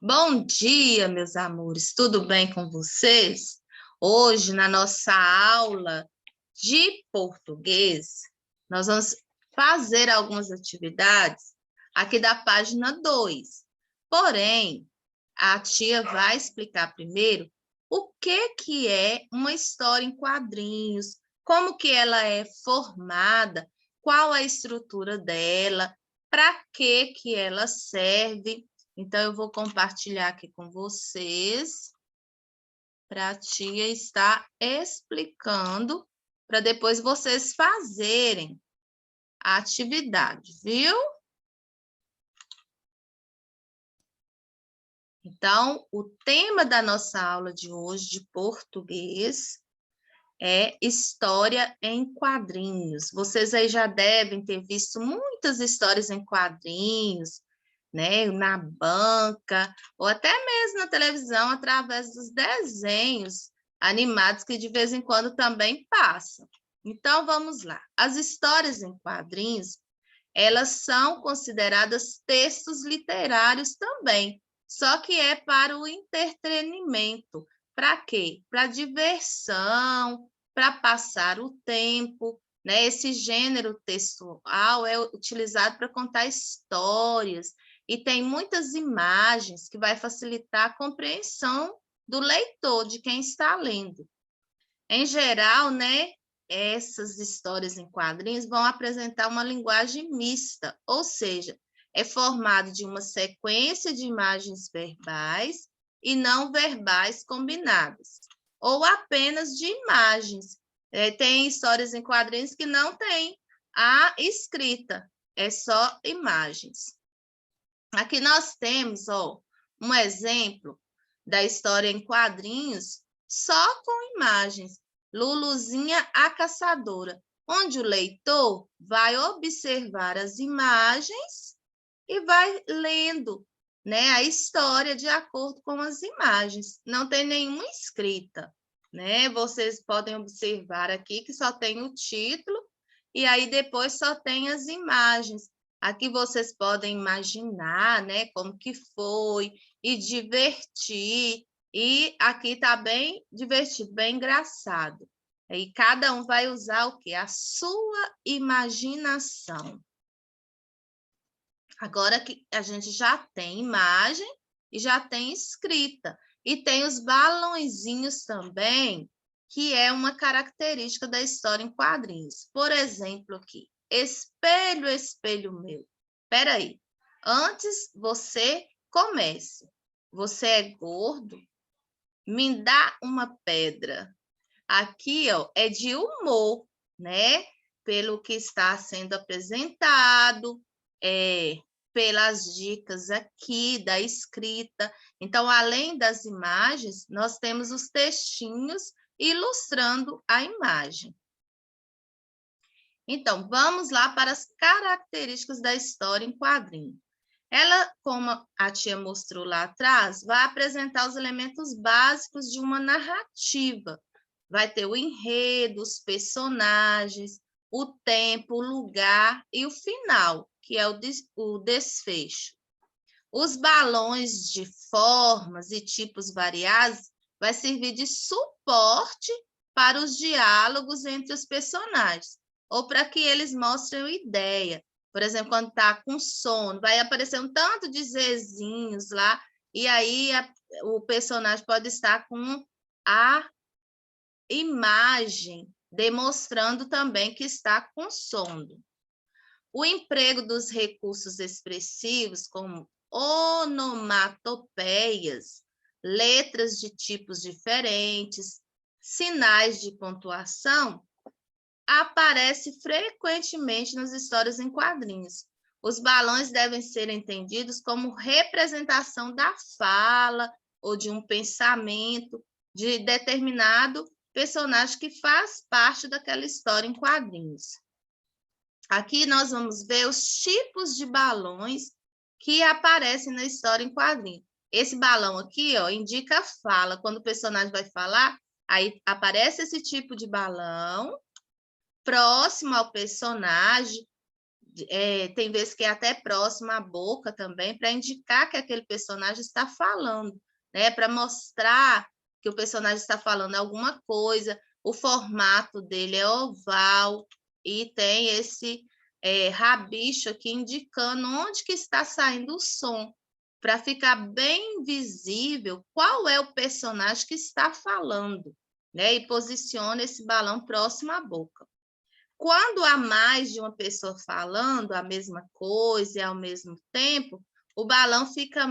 Bom dia, meus amores, tudo bem com vocês? Hoje, na nossa aula de português, nós vamos fazer algumas atividades aqui da página 2. Porém, a tia vai explicar primeiro o que é uma história em quadrinhos, como que ela é formada, qual a estrutura dela, para que ela serve. Então, eu vou compartilhar aqui com vocês para a tia estar explicando, para depois vocês fazerem a atividade, viu? Então, o tema da nossa aula de hoje de português é história em quadrinhos. Vocês aí já devem ter visto muitas histórias em quadrinhos, né, na banca, ou até mesmo na televisão, através dos desenhos animados que de vez em quando também passam. Então, vamos lá. As histórias em quadrinhos, elas são consideradas textos literários também, só que é para o entretenimento. Para quê? Para diversão, para passar o tempo, né? Esse gênero textual é utilizado para contar histórias, e tem muitas imagens que vai facilitar a compreensão do leitor, de quem está lendo. Em geral, né, essas histórias em quadrinhos vão apresentar uma linguagem mista, ou seja, é formado de uma sequência de imagens verbais e não verbais combinadas, ou apenas de imagens. Tem histórias em quadrinhos que não tem a escrita, é só imagens. Aqui nós temos, um exemplo da história em quadrinhos só com imagens. Luluzinha a Caçadora, onde o leitor vai observar as imagens e vai lendo, né, a história de acordo com as imagens. Não tem nenhuma escrita, né? Vocês podem observar aqui que só tem o título e aí depois só tem as imagens. Aqui vocês podem imaginar, né, como que foi e divertir. E aqui está bem divertido, bem engraçado. E cada um vai usar o quê? A sua imaginação. Agora que a gente já tem imagem e já tem escrita. E tem os balãozinhos também, que é uma característica da história em quadrinhos. Por exemplo, aqui, espelho, espelho meu. Espera aí, antes você comece. Você é gordo? Me dá uma pedra. Aqui, é de humor, né? Pelo que está sendo apresentado, pelas dicas aqui da escrita. Então, além das imagens, nós temos os textinhos ilustrando a imagem. Então, vamos lá para as características da história em quadrinho. Ela, como a tia mostrou lá atrás, vai apresentar os elementos básicos de uma narrativa. Vai ter o enredo, os personagens, o tempo, o lugar e o final, que é o desfecho. Os balões de formas e tipos variados vai servir de suporte para os diálogos entre os personagens, ou para que eles mostrem ideia. Por exemplo, quando está com sono, vai aparecer um tanto de zezinhos lá, e aí o personagem pode estar com a imagem demonstrando também que está com sono. O emprego dos recursos expressivos, como onomatopeias, letras de tipos diferentes, sinais de pontuação, aparece frequentemente nas histórias em quadrinhos. Os balões devem ser entendidos como representação da fala ou de um pensamento de determinado personagem que faz parte daquela história em quadrinhos. Aqui nós vamos ver os tipos de balões que aparecem na história em quadrinho. Esse balão aqui, indica a fala. Quando o personagem vai falar, aí aparece esse tipo de balão próximo ao personagem, tem vezes que é até próximo à boca também, para indicar que aquele personagem está falando, né? Para mostrar que o personagem está falando alguma coisa. O formato dele é oval e tem esse rabicho aqui indicando onde que está saindo o som, para ficar bem visível qual é o personagem que está falando, né? E posiciona esse balão próximo à boca. Quando há mais de uma pessoa falando a mesma coisa e ao mesmo tempo, o balão fica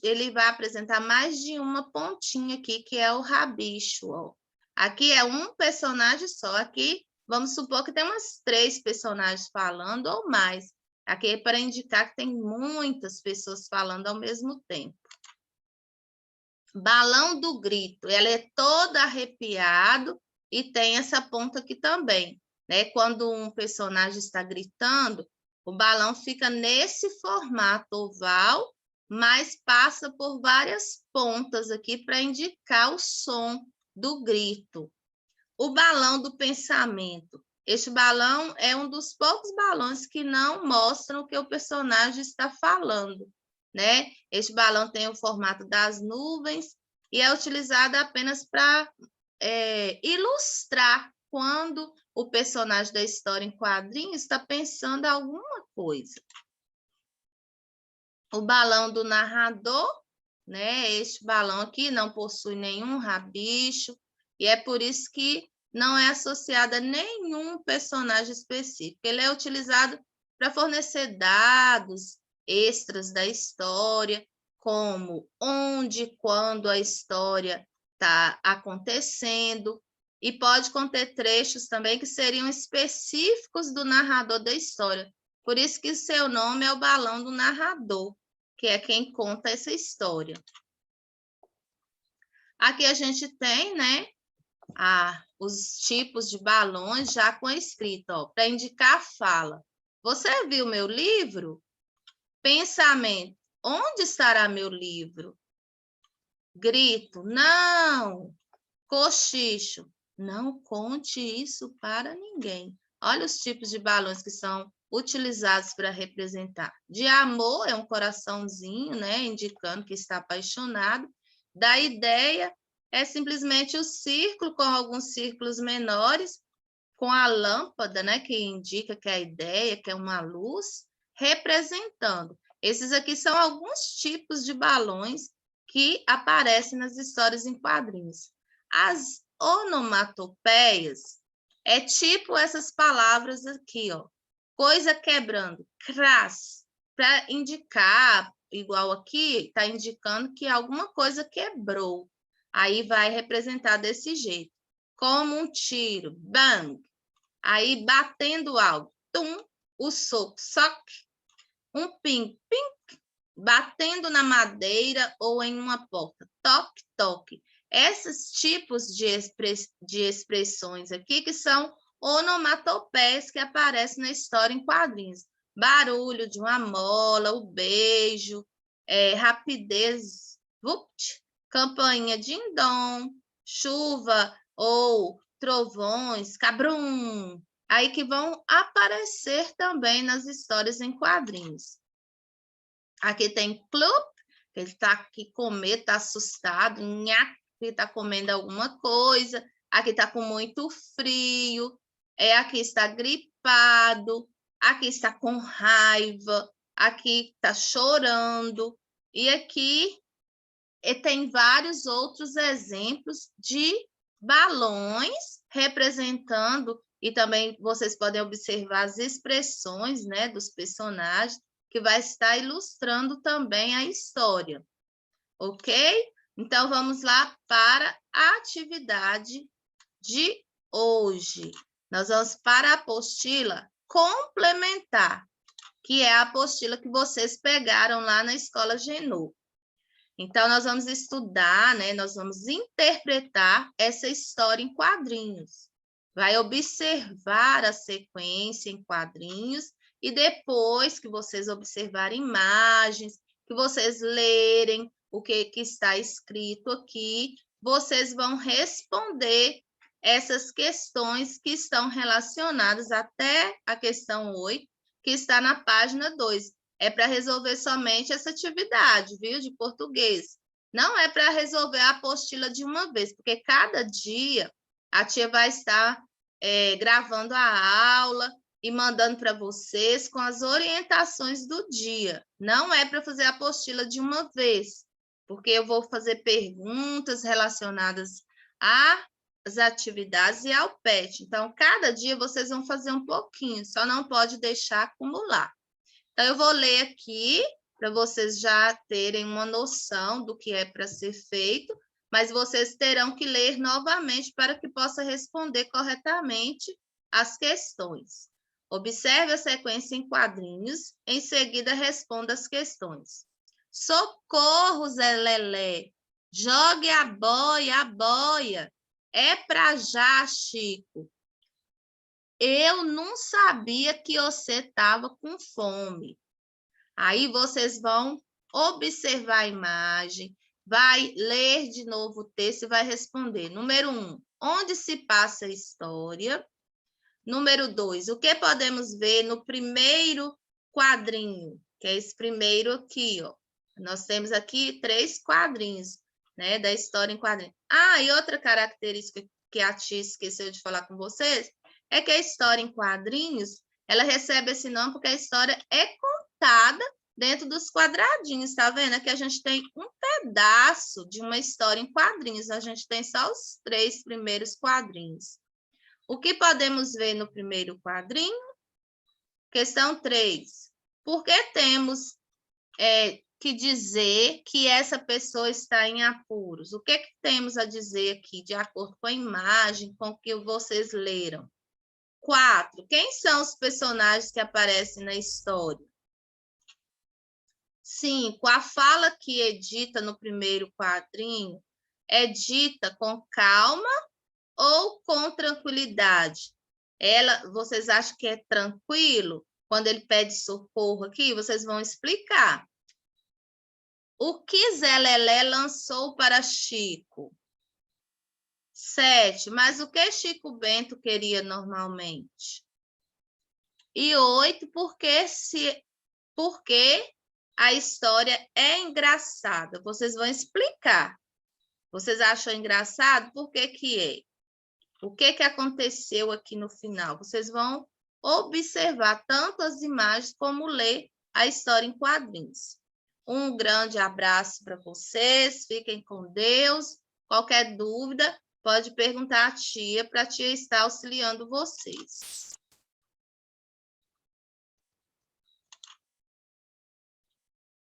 ele vai apresentar mais de uma pontinha aqui, que é o rabicho, ó. Aqui é um personagem só, aqui vamos supor que tem umas 3 personagens falando ou mais. Aqui é para indicar que tem muitas pessoas falando ao mesmo tempo. Balão do grito, ela é toda arrepiado e tem essa ponta aqui também, né? Quando um personagem está gritando, o balão fica nesse formato oval, mas passa por várias pontas aqui para indicar o som do grito. O balão do pensamento. Este balão é um dos poucos balões que não mostram o que o personagem está falando, né? Este balão tem o formato das nuvens e é utilizado apenas para ilustrar quando o personagem da história em quadrinhos está pensando em alguma coisa. O balão do narrador, né? Este balão aqui não possui nenhum rabicho e é por isso que não é associado a nenhum personagem específico. Ele é utilizado para fornecer dados extras da história, como onde e quando a história está acontecendo, e pode conter trechos também que seriam específicos do narrador da história. Por isso que seu nome é o balão do narrador, que é quem conta essa história. Aqui a gente tem, né, os tipos de balões já com a escrita, para indicar a fala. Você viu meu livro? Pensamento. Onde estará meu livro? Grito. Não. Cochicho. Não conte isso para ninguém. Olha os tipos de balões que são utilizados para representar. De amor é um coraçãozinho, né, indicando que está apaixonado. Da ideia é simplesmente o círculo com alguns círculos menores, com a lâmpada, né, que indica que é a ideia, que é uma luz, representando. Esses aqui são alguns tipos de balões que aparecem nas histórias em quadrinhos. As onomatopeias é tipo essas palavras aqui, ó. Coisa quebrando, cras, para indicar, igual aqui, está indicando que alguma coisa quebrou. Aí vai representar desse jeito. Como um tiro, bang. Aí batendo algo, tum, o soco, soque. Um ping, ping, batendo na madeira ou em uma porta, toque, toque. Esses tipos de expressões aqui que são onomatopeias que aparecem na história em quadrinhos. Barulho de uma mola, o beijo, rapidez, vupt, campainha din-dom, chuva ou trovões, cabrum, aí que vão aparecer também nas histórias em quadrinhos. Aqui tem clup, que ele está aqui comendo, está assustado, nhaque, está comendo alguma coisa. Aqui está com muito frio, aqui está gripado, aqui está com raiva, aqui está chorando. E aqui tem vários outros exemplos de balões representando, e também vocês podem observar as expressões, né, dos personagens, que vai estar ilustrando também a história, ok? Então, vamos lá para a atividade de hoje. Nós vamos para a apostila complementar, que é a apostila que vocês pegaram lá na Escola Genô. Então, nós vamos estudar, né? Nós vamos interpretar essa história em quadrinhos. Vai observar a sequência em quadrinhos e depois que vocês observarem imagens, que vocês lerem o que está escrito aqui, vocês vão responder essas questões que estão relacionadas até a questão 8, que está na página 2. É para resolver somente essa atividade, viu, de português. Não é para resolver a apostila de uma vez, porque cada dia a tia vai estar gravando a aula e mandando para vocês com as orientações do dia. Não é para fazer a apostila de uma vez, porque eu vou fazer perguntas relacionadas às atividades e ao PET. Então, cada dia vocês vão fazer um pouquinho, só não pode deixar acumular. Então, eu vou ler aqui para vocês já terem uma noção do que é para ser feito, mas vocês terão que ler novamente para que possa responder corretamente as questões. Observe a sequência em quadrinhos, em seguida responda as questões. Socorro, Zé Lelé! Jogue a boia! É para já, Chico. Eu não sabia que você estava com fome. Aí vocês vão observar a imagem, vai ler de novo o texto e vai responder. Número 1, onde se passa a história? Número 2, o que podemos ver no primeiro quadrinho? Que é esse primeiro aqui, ó. Nós temos aqui 3 quadrinhos, né, da história em quadrinho. Ah, e outra característica que a tia esqueceu de falar com vocês é que a história em quadrinhos, ela recebe esse nome porque a história é contada dentro dos quadradinhos, tá vendo? Aqui a gente tem um pedaço de uma história em quadrinhos, a gente tem só os 3 primeiros quadrinhos. O que podemos ver no primeiro quadrinho? Questão 3. Por que temos que dizer que essa pessoa está em apuros? O que temos a dizer aqui, de acordo com a imagem, com o que vocês leram? 4. Quem são os personagens que aparecem na história? 5. A fala que é dita no primeiro quadrinho é dita com calma ou com tranquilidade? Vocês acham que é tranquilo? Quando ele pede socorro aqui, vocês vão explicar. O que Zé Lelé lançou para Chico? 7. Mas o que Chico Bento queria normalmente? E 8. Por que a história é engraçada? Vocês vão explicar. Vocês acham engraçado? Por que que é? O que que aconteceu aqui no final? Vocês vão observar tanto as imagens como ler a história em quadrinhos. Um grande abraço para vocês, fiquem com Deus. Qualquer dúvida, pode perguntar à tia, para a tia estar auxiliando vocês.